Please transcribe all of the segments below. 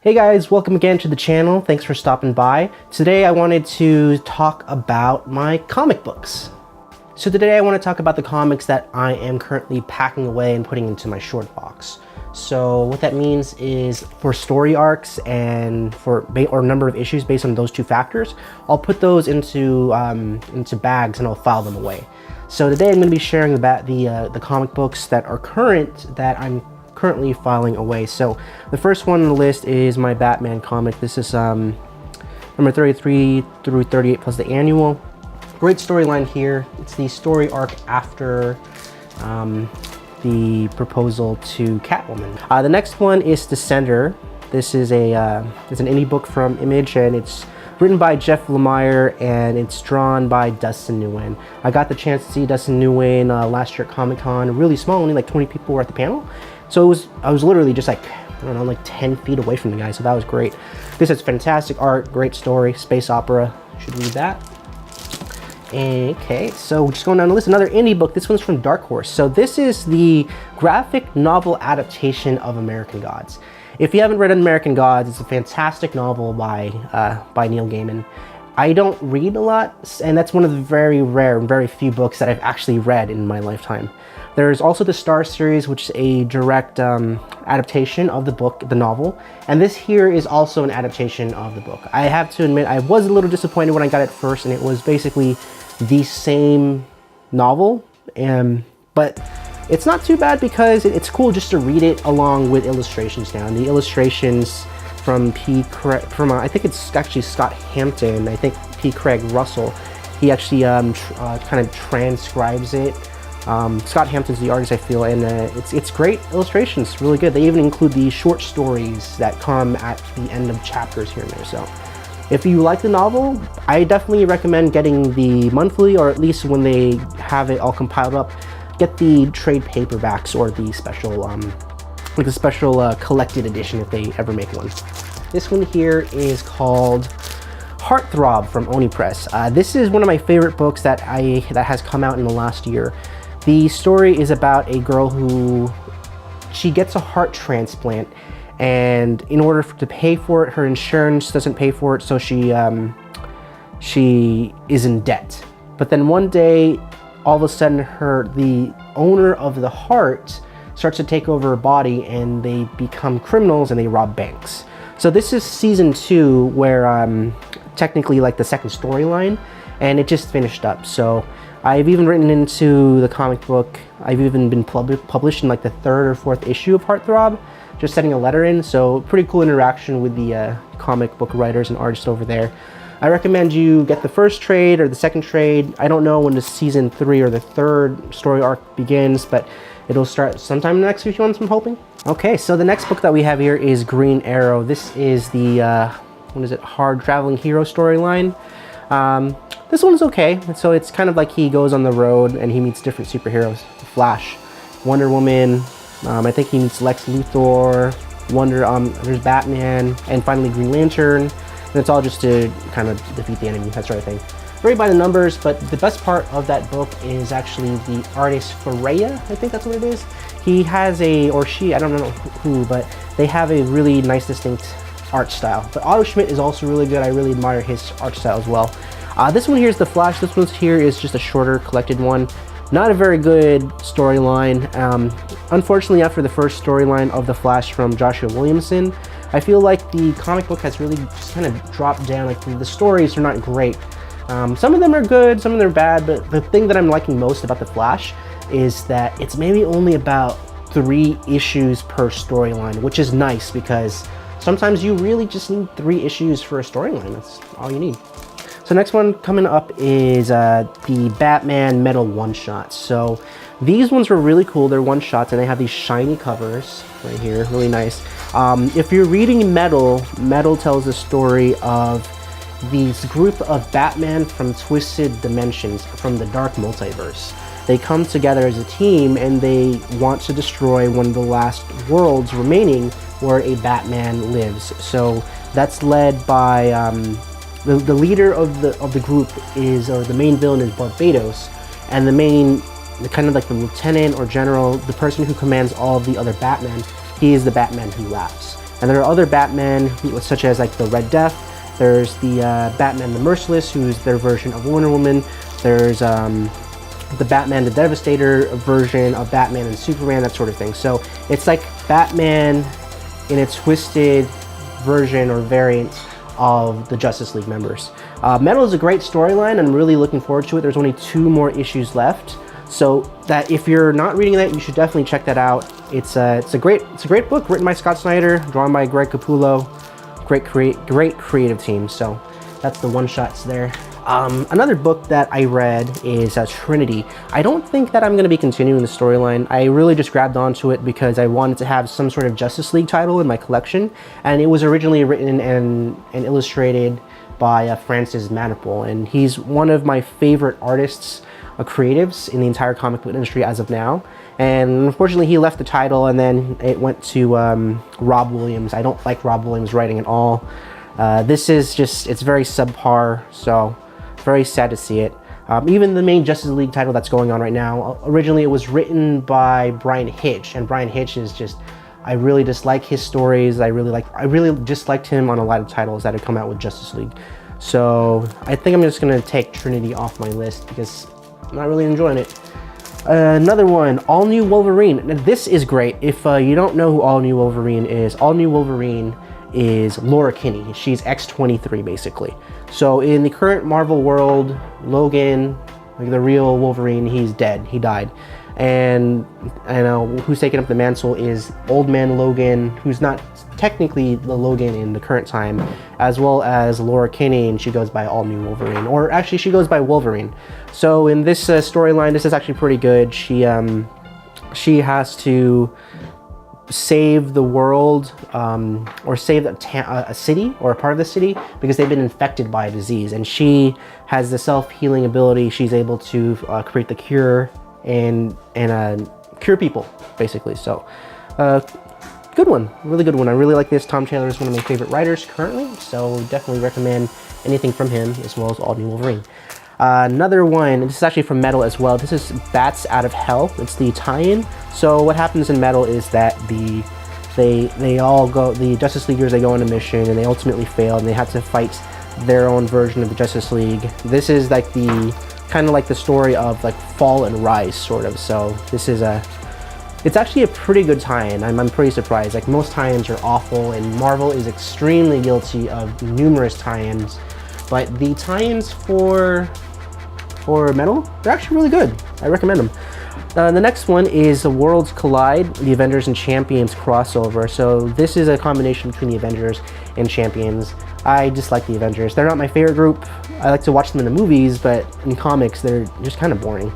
Hey guys, welcome again to the channel. Thanks for stopping by. Today I wanted to talk about my comic books. So today I want to talk about the comics that I am currently packing away and putting into my short box. So what that means is for story arcs and for number of issues based on those two factors, I'll put those into bags and I'll file them away. So today I'm going to be sharing the comic books that are current that I'm currently filing away. So the first one on the list is my Batman comic. This is number 33 through 38 plus the annual. Great storyline here. It's the story arc after the proposal to Catwoman. The next one is Descender. This is it's an indie book from Image, and it's written by Jeff Lemire and it's drawn by Dustin Nguyen. I got the chance to see Dustin Nguyen last year at Comic-Con. Really small, only like 20 people were at the panel. So I was literally just like, I don't know, like 10 feet away from the guy, so that was great. This is fantastic art, great story, space opera. You should read that. Okay, so just going down the list, another indie book. This one's from Dark Horse. So this is the graphic novel adaptation of American Gods. If you haven't read American Gods, it's a fantastic novel by Neil Gaiman. I don't read a lot, and that's one of the very rare and very few books that I've actually read in my lifetime. There's also the Star series, which is a direct adaptation of the book, the novel. And this here is also an adaptation of the book. I have to admit, I was a little disappointed when I got it first, and it was basically the same novel. But it's not too bad because it's cool just to read it along with illustrations now. And the illustrations from I think it's actually Scott Hampton, I think P. Craig Russell. He actually kind of transcribes it. Scott Hampton's the artist, I feel, and it's great illustrations, really good. They even include the short stories that come at the end of chapters here and there. So if you like the novel, I definitely recommend getting the monthly, or at least when they have it all compiled up, get the trade paperbacks or the special, like the special collected edition if they ever make one. This one here is called Throb from Oni Press. This is one of my favorite books that has come out in the last year. The story is about a girl who, she gets a heart transplant, and in order to pay for it, her insurance doesn't pay for it, so she is in debt. But then one day, all of a sudden, the owner of the heart starts to take over her body, and they become criminals and they rob banks. So this is season 2, where technically like the second storyline, and it just finished up. So I've even written into the comic book. I've even been published in like the 3rd or 4th issue of Heartthrob, just sending a letter in. So pretty cool interaction with the comic book writers and artists over there. I recommend you get the first trade or the second trade. I don't know when the season 3 or the 3rd story arc begins, but it'll start sometime in the next few months, I'm hoping. Okay, so the next book that we have here is Green Arrow. This is the, Hard Traveling Hero storyline. This one's okay. So it's kind of like he goes on the road and he meets different superheroes. Flash, Wonder Woman, I think he meets Lex Luthor, there's Batman, and finally Green Lantern. And it's all just to kind of defeat the enemy, that sort of thing. Very by the numbers, but the best part of that book is actually the artist Ferreira, I think that's what it is. He has or she, I don't know who, but they have a really nice, distinct art style. But Otto Schmidt is also really good. I really admire his art style as well. This one here is The Flash. This one's here is just a shorter collected one. Not a very good storyline. Unfortunately, after the first storyline of The Flash from Joshua Williamson, I feel like the comic book has really just kind of dropped down. Like the stories are not great. Some of them are good, some of them are bad, but the thing that I'm liking most about The Flash is that it's maybe only about 3 issues per storyline, which is nice because sometimes you really just need 3 issues for a storyline. That's all you need. So next one coming up is the Batman Metal one-shots. So these ones were really cool. They're one-shots and they have these shiny covers right here, really nice. If you're reading Metal tells the story of this group of Batman from twisted dimensions from the dark multiverse. They come together as a team and they want to destroy one of the last worlds remaining where a Batman lives. So that's led by the leader of the group is, or the main villain is Barbados, and the kind of like the lieutenant or general, the person who commands all of the other Batman, he is the Batman who laughs. And there are other Batman, such as like the Red Death. There's the Batman the Merciless, who's their version of Wonder Woman. There's the Batman the Devastator version of Batman and Superman, that sort of thing. So it's like Batman in a twisted version or variant of the Justice League members. Metal is a great storyline. I'm really looking forward to it. There's only 2 more issues left, so that if you're not reading that, you should definitely check that out. It's a great book written by Scott Snyder, drawn by Greg Capullo. Great creative team. So that's the one-shots there. Another book that I read is Trinity. I don't think that I'm going to be continuing the storyline. I really just grabbed onto it because I wanted to have some sort of Justice League title in my collection, and it was originally written and illustrated by Francis Manapul, and he's one of my favorite artists, creatives in the entire comic book industry as of now. And unfortunately, he left the title, and then it went to Rob Williams. I don't like Rob Williams' writing at all. This is just, it's very subpar, so very sad to see it. Even the main Justice League title that's going on right now, originally it was written by Brian Hitch, and Brian Hitch is just, I really dislike his stories. I really disliked him on a lot of titles that had come out with Justice League. So I think I'm just gonna take Trinity off my list because I'm not really enjoying it. Another one, All New Wolverine. Now, this is great. If you don't know who All New Wolverine is Laura Kinney. She's X-23 basically. So in the current Marvel world, Logan, like the real Wolverine, he's dead. He died. And who's taking up the mantle is Old Man Logan, who's not technically the Logan in the current time, as well as Laura Kinney, and she goes by All New Wolverine, or actually she goes by Wolverine. So in this storyline, this is actually pretty good. She has to save the world, or save a city or a part of the city, because they've been infected by a disease, and she has the self-healing ability. She's able to create the cure and cure people basically. So good one, really good one. I really like this. Tom Taylor is one of my favorite writers currently, so definitely recommend anything from him, as well as All New Wolverine. Another one, this is actually from Metal as well. This is Bats Out of Hell. It's the tie-in. So what happens in Metal is that the Justice Leaguers, they go on a mission and they ultimately fail, and they have to fight their own version of the Justice League. This is like kind of like the story of like fall and rise, sort of. So this is it's actually a pretty good tie-in. I'm pretty surprised. Like, most tie-ins are awful, and Marvel is extremely guilty of numerous tie-ins, but the tie-ins for Metal, they're actually really good. I recommend them. The next one is The Worlds Collide, the Avengers and Champions crossover. So this is a combination between the Avengers and Champions. I dislike the Avengers. They're not my favorite group. I like to watch them in the movies, but in comics, they're just kind of boring.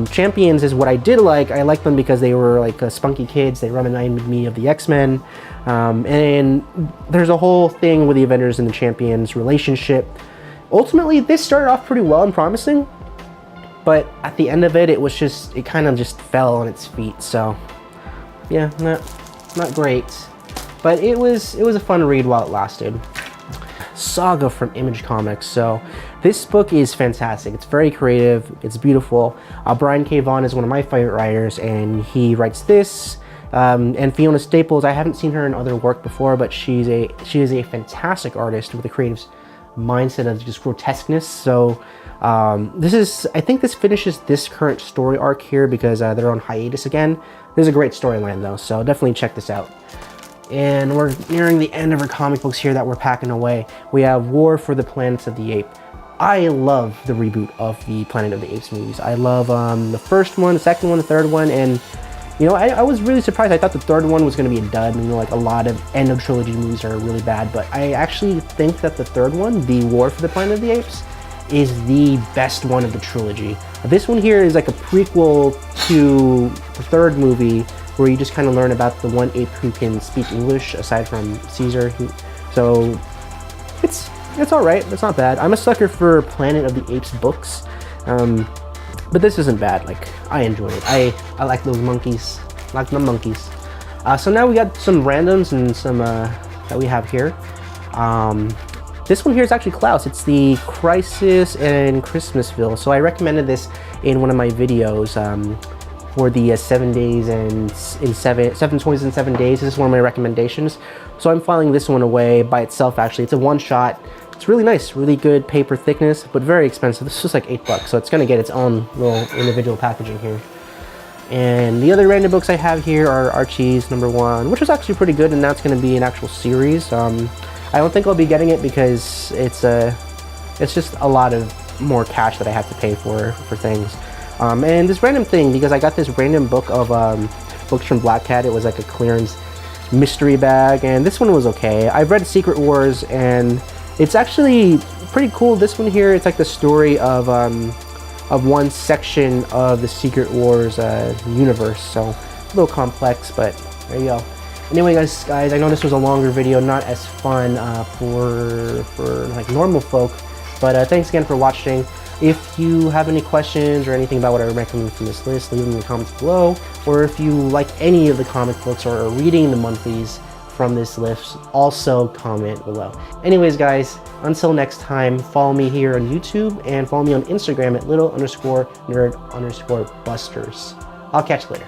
Champions is what I did like. I liked them because they were like spunky kids. They reminded me of the X-Men. And there's a whole thing with the Avengers and the Champions relationship. Ultimately, this started off pretty well and promising, but at the end of it, it kind of just fell on its feet. So yeah, not great, but it was a fun read while it lasted. Saga from Image Comics. So this book is fantastic. It's very creative. It's beautiful. Brian K. Vaughan is one of my favorite writers, and he writes this. And Fiona Staples, I haven't seen her in other work before, but she is a fantastic artist with a creative mindset of just grotesqueness. So I think this finishes this current story arc here, because they're on hiatus again. This is a great storyline though, so definitely check this out. And we're nearing the end of our comic books here that we're packing away. We have War for the Planets of the Apes. I love the reboot of the Planet of the Apes movies. I love the first one, the second one, the third one, and you know, I was really surprised. I thought the third one was going to be a dud. You know, like a lot of end of trilogy movies are really bad, but I actually think that the third one, the War for the Planet of the Apes, is the best one of the trilogy. This one here is like a prequel to the third movie, where you just kind of learn about the one ape who can speak English aside from Caesar. So it's all right. It's not bad. I'm a sucker for Planet of the Apes books, but this isn't bad. Like, I enjoy it. I like those monkeys. I like the monkeys. So now we got some randoms and some that we have here. This one here is actually Klaus. It's the Crisis in Christmasville. So I recommended this in one of my videos for the 7 days and in 7 toys in 7 days. This is one of my recommendations. So I'm filing this one away by itself. Actually, it's a one-shot. It's really nice, really good paper thickness, but very expensive. This is just like $8, so it's gonna get its own little individual packaging here. And the other random books I have here are Archie's #1, which was actually pretty good, and that's going to be an actual series. I don't think I'll be getting it because it's just a lot of more cash that I have to pay for things. And this random thing, because I got this random book of books from Black Cat. It was like a clearance mystery bag, and this one was okay. I've read Secret Wars, and it's actually pretty cool. This one here, it's like the story of one section of the Secret Wars universe, so a little complex, but there you go. Anyway, guys, I know this was a longer video, not as fun for like normal folk, but thanks again for watching. If you have any questions or anything about what I recommend from this list, leave them in the comments below, or if you like any of the comic books or are reading the monthlies from this list, also comment below. Anyways, guys, until next time, follow me here on YouTube and follow me on Instagram at little_nerd_busters. I'll catch you later.